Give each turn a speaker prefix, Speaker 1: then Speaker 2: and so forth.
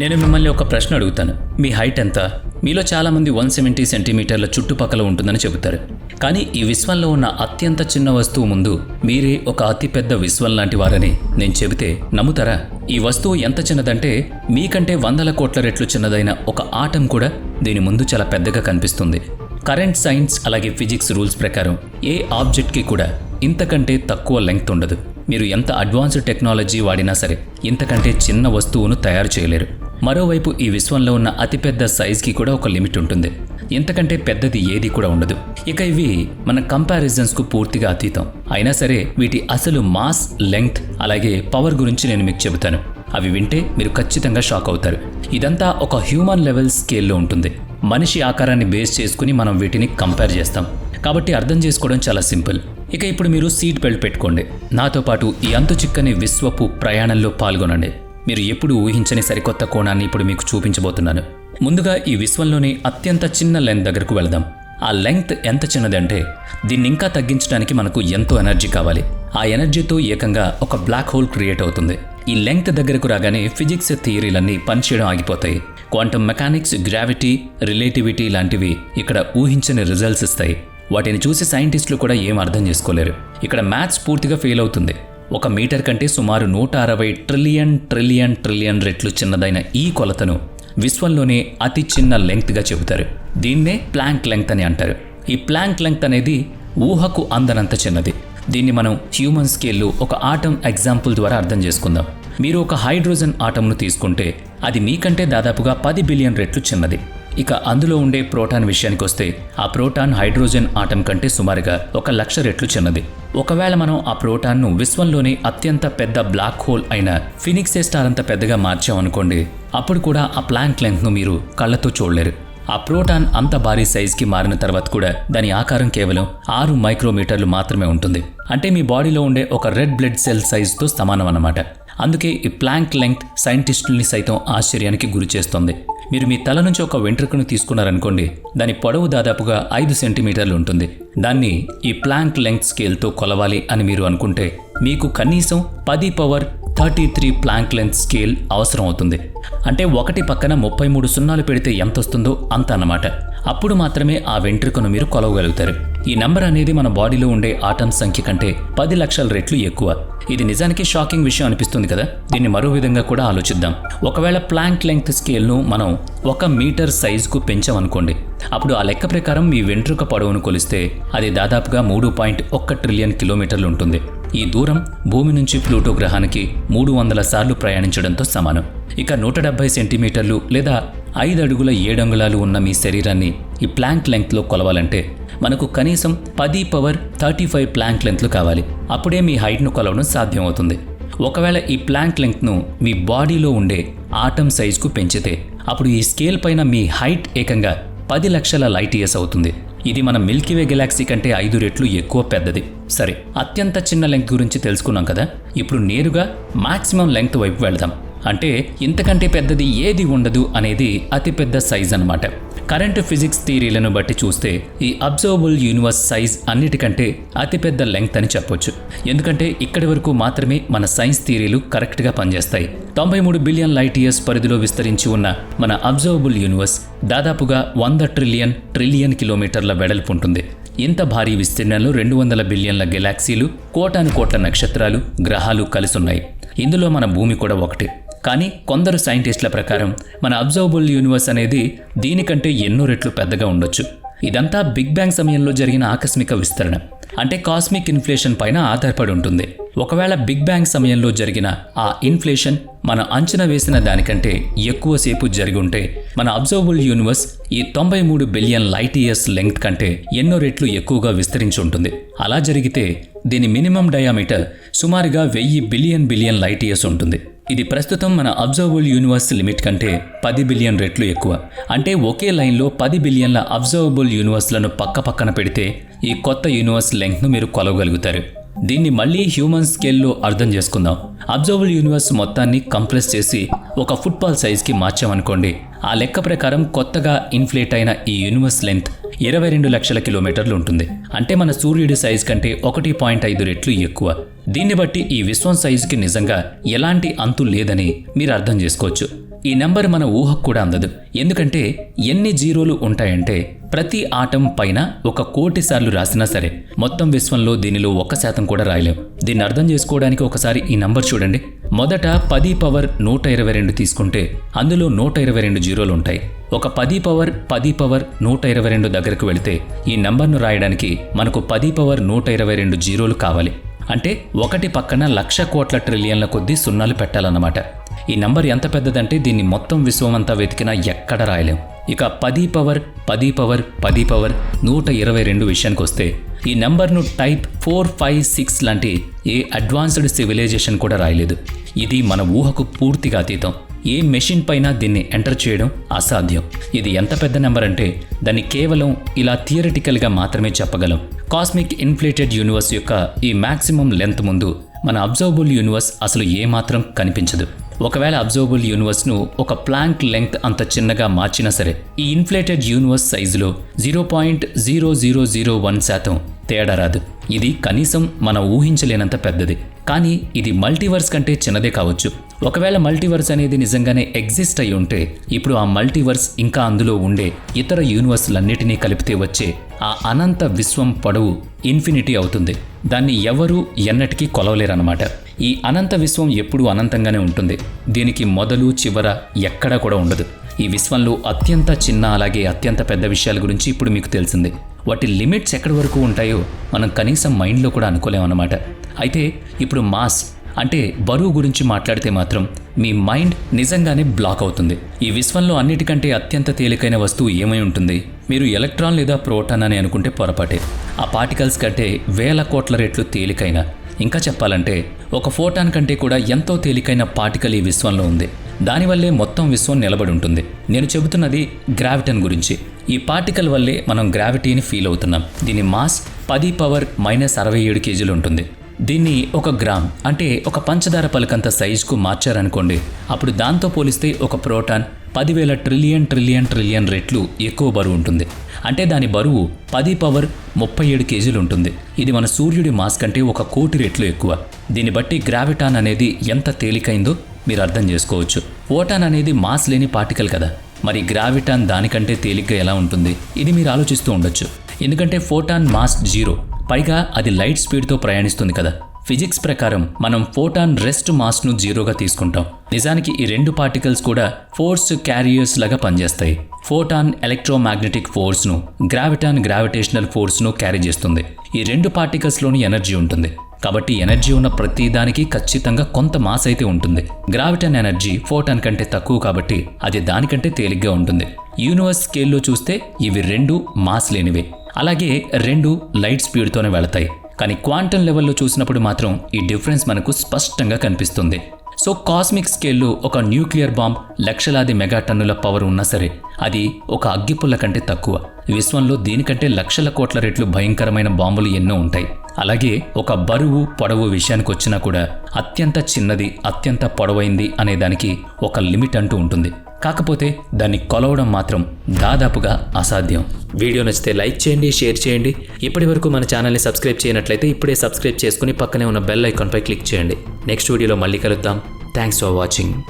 Speaker 1: నేను మిమ్మల్ని ఒక ప్రశ్న అడుగుతాను. మీ హైట్ ఎంత? మీలో చాలామంది 170 సెంటీమీటర్ల చుట్టుపక్కల ఉంటుందని చెబుతారు. కానీ ఈ విశ్వంలో ఉన్న అత్యంత చిన్న వస్తువు ముందు మీరే ఒక అతిపెద్ద విశ్వం లాంటి వారని నేను చెబితే నమ్ముతారా? ఈ వస్తువు ఎంత చిన్నదంటే మీకంటే 100 కోట్ల రెట్లు చిన్నదైన ఒక ఆటం కూడా దీని ముందు చాలా పెద్దగా కనిపిస్తుంది. కరెంట్ సైన్స్ అలాగే ఫిజిక్స్ రూల్స్ ప్రకారం ఏ ఆబ్జెక్ట్కి కూడా ఇంతకంటే తక్కువ లెంగ్త్ ఉండదు. మీరు ఎంత అడ్వాన్స్డ్ టెక్నాలజీ వాడినా సరే ఇంతకంటే చిన్న వస్తువును తయారు చేయలేరు. మరోవైపు ఈ విశ్వంలో ఉన్న అతిపెద్ద సైజ్కి కూడా ఒక లిమిట్ ఉంటుంది. ఇంతకంటే పెద్దది ఏది కూడా ఉండదు. ఇక ఇవి మన కంపారిజన్స్కు పూర్తిగా అతీతం. అయినా సరే వీటి అసలు మాస్, లెంగ్త్ అలాగే పవర్ గురించి నేను మీకు చెబుతాను. అవి వింటే మీరు ఖచ్చితంగా షాక్ అవుతారు. ఇదంతా ఒక హ్యూమన్ లెవెల్ స్కేల్లో ఉంటుంది. మనిషి ఆకారాన్ని బేస్ చేసుకుని మనం వీటిని కంపేర్ చేస్తాం. కాబట్టి అర్థం చేసుకోవడం చాలా సింపుల్. ఇక ఇప్పుడు మీరు సీట్ బెల్ట్ పెట్టుకోండి. నాతో పాటు ఈ అంతు చిక్కని విశ్వపు ప్రయాణంలో పాల్గొనండి. మీరు ఎప్పుడు ఊహించని సరికొత్త కోణాన్ని ఇప్పుడు మీకు చూపించబోతున్నాను. ముందుగా ఈ విశ్వంలోని అత్యంత చిన్న లెంత్ దగ్గరకు వెళదాం. ఆ లెంగ్త్ ఎంత చిన్నదంటే దీన్ని ఇంకా తగ్గించడానికి మనకు ఎంతో ఎనర్జీ కావాలి. ఆ ఎనర్జీతో ఏకంగా ఒక బ్లాక్ హోల్ క్రియేట్ అవుతుంది. ఈ లెంగ్త్ దగ్గరకు రాగానే ఫిజిక్స్ థియరీలన్నీ పనిచేయడం ఆగిపోతాయి. క్వాంటమ్ మెకానిక్స్, గ్రావిటీ, రిలేటివిటీ లాంటివి ఇక్కడ ఊహించని రిజల్ట్స్ ఇస్తాయి. వాటిని చూసి సైంటిస్టులు కూడా ఏం అర్థం చేసుకోలేరు. ఇక్కడ మ్యాథ్స్ పూర్తిగా ఫెయిల్ అవుతుంది. 1 మీటర్ కంటే సుమారు 160 ట్రిలియన్ రెట్లు చిన్నదైన ఈ కొలతను విశ్వంలోనే అతి చిన్న లెంగ్త్గా చెబుతారు. దీన్నే ప్లాంక్ లెంగ్త్ అని అంటారు. ఈ ప్లాంక్ లెంగ్త్ అనేది ఊహకు అందనంత చిన్నది. దీన్ని మనం హ్యూమన్ స్కేల్లో ఒక ఆటం ఎగ్జాంపుల్ ద్వారా అర్థం చేసుకుందాం. మీరు ఒక హైడ్రోజన్ ఆటంను తీసుకుంటే అది మీకంటే దాదాపుగా 10 బిలియన్ రెట్లు చిన్నది. ఇక అందులో ఉండే ప్రోటాన్ విషయానికి వస్తే ఆ ప్రోటాన్ హైడ్రోజన్ ఆటం కంటే సుమారుగా 1,00,000 రెట్లు చిన్నది. ఒకవేళ మనం ఆ ప్రోటాన్ను విశ్వంలోనే అత్యంత పెద్ద బ్లాక్ హోల్ అయిన ఫినిక్స్ స్టార్ అంత పెద్దగా మార్చామనుకోండి, అప్పుడు కూడా ఆ ప్లాంక్ లెంగ్త్ను మీరు కళ్ళతో చూడలేరు. ఆ ప్రోటాన్ అంత భారీ సైజ్కి మారిన తర్వాత కూడా దాని ఆకారం కేవలం 6 మైక్రోమీటర్లు మాత్రమే ఉంటుంది. అంటే మీ బాడీలో ఉండే ఒక రెడ్ బ్లడ్ సెల్ సైజుతో సమానం అన్నమాట. అందుకే ఈ ప్లాంక్ లెంగ్త్ సైంటిస్టుల్ని సైతం ఆశ్చర్యానికి గురి చేస్తుంది. మీరు మీ తల నుంచి ఒక వెంట్రుకను తీసుకున్నారనుకోండి, దాని పొడవు దాదాపుగా 5 సెంటీమీటర్లు ఉంటుంది. దాన్ని ఈ ప్లాంక్ లెంగ్త్ స్కేల్తో కొలవాలి అని మీరు అనుకుంటే మీకు కనీసం 10⁻33 ప్లాంక్ లెంగ్త్ స్కేల్ అవసరం అవుతుంది. అంటే 1 పక్కన 33 సున్నాలు పెడితే ఎంత వస్తుందో అంత అన్నమాట. అప్పుడు మాత్రమే ఆ వెంట్రుకను మీరు కొలవగలుగుతారు. ఈ నంబర్ అనేది మన బాడీలో ఉండే ఆటమ్స్ సంఖ్య కంటే 10 లక్షల రెట్లు ఎక్కువ. ఇది నిజానికి షాకింగ్ విషయం అనిపిస్తుంది కదా. దీన్ని మరో విధంగా కూడా ఆలోచిద్దాం. ఒకవేళ ప్లాంక్ లెంగ్త్ స్కేల్ను మనం 1 మీటర్ సైజుకు పెంచామనుకోండి, అప్పుడు ఆ లెక్క ప్రకారం మీ వెంట్రుక పొడవును కొలిస్తే అది దాదాపుగా 3.1 ట్రిలియన్ కిలోమీటర్లు ఉంటుంది. ఈ దూరం భూమి నుంచి ప్లూటో గ్రహానికి 300 సార్లు ప్రయాణించడంతో సమానం. ఇక 170 సెంటీమీటర్లు లేదా 5 అడుగుల 7 అంగుళాలు ఉన్న మీ శరీరాన్ని ఈ ప్లాంక్ లెంగ్త్లో కొలవాలంటే మనకు కనీసం 10⁻35 ప్లాంక్ లెంగ్త్లు కావాలి. అప్పుడే మీ హైట్ను కొలవడం సాధ్యమవుతుంది. ఒకవేళ ఈ ప్లాంక్ లెంగ్త్ను మీ బాడీలో ఉండే ఆటం సైజుకు పెంచితే అప్పుడు ఈ స్కేల్ పైన మీ హైట్ ఏకంగా 10 లక్షల లైట్ ఇయర్స్ అవుతుంది. ఇది మన మిల్కీవే గెలాక్సీ కంటే 5 రెట్లు ఎక్కువ పెద్దది. సరే, అత్యంత చిన్న లెంగ్త్ గురించి తెలుసుకున్నాం కదా. ఇప్పుడు నేరుగా మాక్సిమం లెంగ్త్ వైపు వెళదాం. అంటే ఇంతకంటే పెద్దది ఏది ఉండదు అనేది అతిపెద్ద సైజ్ అన్నమాట. కరెంట్ ఫిజిక్స్ థియరీలను బట్టి చూస్తే ఈ అబ్జర్వబుల్ యూనివర్స్ సైజ్ అన్నిటికంటే అతిపెద్ద లెంగ్త్ అని చెప్పొచ్చు. ఎందుకంటే ఇక్కడి వరకు మాత్రమే మన సైన్స్ థియరీలు కరెక్ట్గా పనిచేస్తాయి. 93 బిలియన్ లైట్ ఇయర్స్ పరిధిలో విస్తరించి ఉన్న మన అబ్జర్వబుల్ యూనివర్స్ దాదాపుగా 100 ట్రిలియన్ కిలోమీటర్ల వెడల్పు ఉంటుంది. ఇంత భారీ విస్తీర్ణంలో 200 బిలియన్ల గెలాక్సీలు, కోటాను కోట్ల నక్షత్రాలు, గ్రహాలు కలిసున్నాయి. ఇందులో మన భూమి కూడా ఒకటి. కానీ కొందరు సైంటిస్టుల ప్రకారం మన అబ్జర్వబుల్ యూనివర్స్ అనేది దీనికంటే ఎన్నో రెట్లు పెద్దగా ఉండొచ్చు. ఇదంతా బిగ్ బ్యాంగ్ సమయంలో జరిగిన ఆకస్మిక విస్తరణ, అంటే కాస్మిక్ ఇన్ఫ్లేషన్ పైన ఆధారపడి ఉంటుంది. ఒకవేళ బిగ్ బ్యాంగ్ సమయంలో జరిగిన ఆ ఇన్ఫ్లేషన్ మన అంచనా వేసిన దానికంటే ఎక్కువసేపు జరిగి ఉంటే మన అబ్జర్వబుల్ యూనివర్స్ ఈ 93 బిలియన్ లైట్ ఇయర్స్ లెంగ్త్ కంటే ఎన్నో రెట్లు ఎక్కువగా విస్తరించి ఉంటుంది. అలా జరిగితే దీని మినిమం డయామీటర్ సుమారుగా 1000 బిలియన్ లైట్ ఇయర్స్ ఉంటుంది. ఇది ప్రస్తుతం మన అబ్జర్వబుల్ యూనివర్స్ లిమిట్ కంటే 10 బిలియన్ రెట్లు ఎక్కువ. అంటే ఒకే లైన్లో 10 బిలియన్ల అబ్జర్వబుల్ యూనివర్స్లను పక్కన పెడితే ఈ కొత్త యూనివర్స్ లెంగ్త్ను మీరు కొలవగలుగుతారు. దీన్ని మళ్ళీ హ్యూమన్ స్కేల్లో అర్థం చేసుకుందాం. అబ్జర్వబుల్ యూనివర్స్ మొత్తాన్ని కంప్రెస్ చేసి ఒక ఫుట్బాల్ సైజ్కి మార్చామనుకోండి, ఆ లెక్క ప్రకారం కొత్తగా ఇన్ఫ్లేట్ అయిన ఈ యూనివర్స్ లెంగ్త్ 22 లక్షల కిలోమీటర్లు ఉంటుంది. అంటే మన సూర్యుడి సైజ్ కంటే 1.5 రెట్లు ఎక్కువ. దీన్ని బట్టి ఈ విశ్వం సైజుకి నిజంగా ఎలాంటి అంతు లేదని మీరు అర్థం చేసుకోవచ్చు. ఈ నెంబర్ మన ఊహకు కూడా అందదు. ఎందుకంటే ఎన్ని జీరోలు ఉంటాయంటే ప్రతి ఆటం పైన 1,00,00,000 సార్లు రాసినా సరే మొత్తం విశ్వంలో దీనిలో 1% కూడా రాయలేం. దీన్ని అర్థం చేసుకోవడానికి ఒకసారి ఈ నంబర్ చూడండి. మొదట 10 పవర్ 122 తీసుకుంటే అందులో 122 జీరోలు ఉంటాయి. ఒక 10 పవర్ 10 పవర్ 122 దగ్గరకు వెళితే ఈ నంబర్ను రాయడానికి మనకు 10 పవర్ 122 జీరోలు కావాలి. అంటే ఒకటి పక్కన 1,00,00,000 ట్రిలియన్ల కొద్దీ సున్నాలు పెట్టాలన్నమాట. ఈ నంబర్ ఎంత పెద్దదంటే దీన్ని మొత్తం విశ్వమంతా వెతికినా ఎక్కడ రాయలేం. ఇక 10 పవర్ 10 పవర్ 10 పవర్ 122 విషయానికి వస్తే ఈ నెంబర్ను టైప్ 4, 5, 6 లాంటి ఏ అడ్వాన్స్డ్ సివిలైజేషన్ కూడా రాయలేదు. ఇది మన ఊహకు పూర్తిగా అతీతం. ఏ మెషిన్ పైన దీన్ని ఎంటర్ చేయడం అసాధ్యం. ఇది ఎంత పెద్ద నెంబర్ అంటే దాన్ని కేవలం ఇలా థియరిటికల్గా మాత్రమే చెప్పగలం. కాస్మిక్ ఇన్ఫ్లేటెడ్ యూనివర్స్ యొక్క ఈ మ్యాక్సిమం లెంత్ ముందు మన అబ్జర్వబుల్ యూనివర్స్ అసలు ఏమాత్రం కనిపించదు. ఒకవేళ అబ్జర్వబుల్ యూనివర్స్ను ఒక ప్లాంక్ లెంగ్త్ అంత చిన్నగా మార్చినా సరే ఈ ఇన్ఫ్లేటెడ్ యూనివర్స్ సైజులో 0.0001% తేడా రాదు. ఇది కనీసం మనం ఊహించలేనంత పెద్దది. కానీ ఇది మల్టీవర్స్ కంటే చిన్నదే కావచ్చు. ఒకవేళ మల్టీవర్స్ అనేది నిజంగానే ఎగ్జిస్ట్ అయి ఉంటే ఇప్పుడు ఆ మల్టీవర్స్ ఇంకా అందులో ఉండే ఇతర యూనివర్స్లన్నిటినీ కలిపితే వచ్చే ఆ అనంత విశ్వం పొడవు ఇన్ఫినిటీ అవుతుంది. దాన్ని ఎవరూ ఎన్నటికీ కొలవలేరన్నమాట. ఈ అనంత విశ్వం ఎప్పుడూ అనంతంగానే ఉంటుంది. దీనికి మొదలు చివర ఎక్కడా కూడా ఉండదు. ఈ విశ్వంలో అత్యంత చిన్న అలాగే అత్యంత పెద్ద విషయాల గురించి ఇప్పుడు మీకు తెలిసింది. వాటి లిమిట్స్ ఎక్కడి వరకు ఉంటాయో మనం కనీసం మైండ్లో కూడా అనుకోలేమన్నమాట. అయితే ఇప్పుడు మాస్ అంటే బరువు గురించి మాట్లాడితే మాత్రం మీ మైండ్ నిజంగానే బ్లాక్ అవుతుంది. ఈ విశ్వంలో అన్నిటికంటే అత్యంత తేలికైన వస్తువు ఏమై ఉంటుంది? మీరు ఎలక్ట్రాన్ లేదా ప్రోటాన్ అని అనుకుంటే పొరపాటే. ఆ పార్టికల్స్ కంటే 1,000 కోట్ల రెట్లు తేలికైన, ఇంకా చెప్పాలంటే ఒక ఫోటాన్ కంటే కూడా ఎంతో తేలికైన పార్టికల్ ఈ విశ్వంలో ఉంది. దానివల్లే మొత్తం విశ్వం నిలబడి ఉంటుంది. నేను చెబుతున్నది గ్రావిటన్ గురించి. ఈ పార్టికల్ వల్లే మనం గ్రావిటీని ఫీల్ అవుతున్నాం. దీని మాస్ 10 పవర్ -67 కేజీలు ఉంటుంది. దీన్ని ఒక గ్రామ్ అంటే ఒక పంచదార పలకంత సైజుకు మార్చారనుకోండి. అప్పుడు దాంతో పోలిస్తే ఒక ప్రోటాన్ 10,000 ట్రిలియన్ రెట్లు ఎక్కువ బరువు ఉంటుంది. అంటే దాని బరువు 10 పవర్ 37 కేజీలు ఉంటుంది. ఇది మన సూర్యుడి మాస్ కంటే 1,00,00,000 రెట్లు ఎక్కువ. దీన్ని బట్టి గ్రావిటాన్ అనేది ఎంత తేలికైందో మీరు అర్థం చేసుకోవచ్చు. ఫోటాన్ అనేది మాస్ లేని పార్టికల్ కదా, మరి గ్రావిటాన్ దానికంటే తేలిగ్గా ఎలా ఉంటుంది? ఇది మీరు ఆలోచిస్తూ ఉండొచ్చు. ఎందుకంటే ఫోటాన్ మాస్ 0, పైగా అది లైట్ స్పీడ్తో ప్రయాణిస్తుంది కదా. ఫిజిక్స్ ప్రకారం మనం ఫోటాన్ రెస్ట్ మాస్ను 0గా తీసుకుంటాం. నిజానికి ఈ రెండు పార్టికల్స్ కూడా ఫోర్స్ క్యారియర్స్ లాగా పనిచేస్తాయి. ఫోటాన్ ఎలక్ట్రోమాగ్నెటిక్ ఫోర్స్ను, గ్రావిటాన్ గ్రావిటేషనల్ ఫోర్స్ను క్యారీ చేస్తుంది. ఈ రెండు పార్టికల్స్లోని ఎనర్జీ ఉంటుంది. కాబట్టి ఎనర్జీ ఉన్న ప్రతి దానికి ఖచ్చితంగా కొంత మాస్ అయితే ఉంటుంది. గ్రావిటన్ ఎనర్జీ ఫోటాన్ కంటే తక్కువ కాబట్టి అది దానికంటే తేలిగ్గా ఉంటుంది. యూనివర్స్ స్కేల్లో చూస్తే ఇవి రెండు మాస్ లేనివే. అలాగే రెండు లైట్ స్పీడ్తోనే వెళతాయి. కానీ క్వాంటమ్ లెవెల్లో చూసినప్పుడు మాత్రం ఈ డిఫరెన్స్ మనకు స్పష్టంగా కనిపిస్తుంది. సో కాస్మిక్ స్కేల్లో ఒక న్యూక్లియర్ బాంబ్ లక్షలాది మెగాటన్నుల పవర్ ఉన్నా సరే అది ఒక అగ్గిపుల్ల కంటే తక్కువ. విశ్వంలో దీనికంటే లక్షల కోట్ల రెట్లు భయంకరమైన బాంబులు ఎన్నో ఉంటాయి. అలాగే ఒక బరువు పొడవు విషయానికి వచ్చినా కూడా అత్యంత చిన్నది అత్యంత పొడవైంది అనే దానికి ఒక లిమిట్ అంటూ ఉంటుంది. కాకపోతే దాన్ని కొలవడం మాత్రం దాదాపుగా అసాధ్యం. వీడియో నచ్చితే లైక్ చేయండి, షేర్ చేయండి. ఇప్పటి వరకు మన ఛానల్ని సబ్స్క్రైబ్ చేయనట్లయితే ఇప్పుడే సబ్స్క్రైబ్ చేసుకుని పక్కనే ఉన్న బెల్ ఐకాన్పై క్లిక్ చేయండి. నెక్స్ట్ వీడియోలో మళ్ళీ కలుద్దాం. Thanks for watching.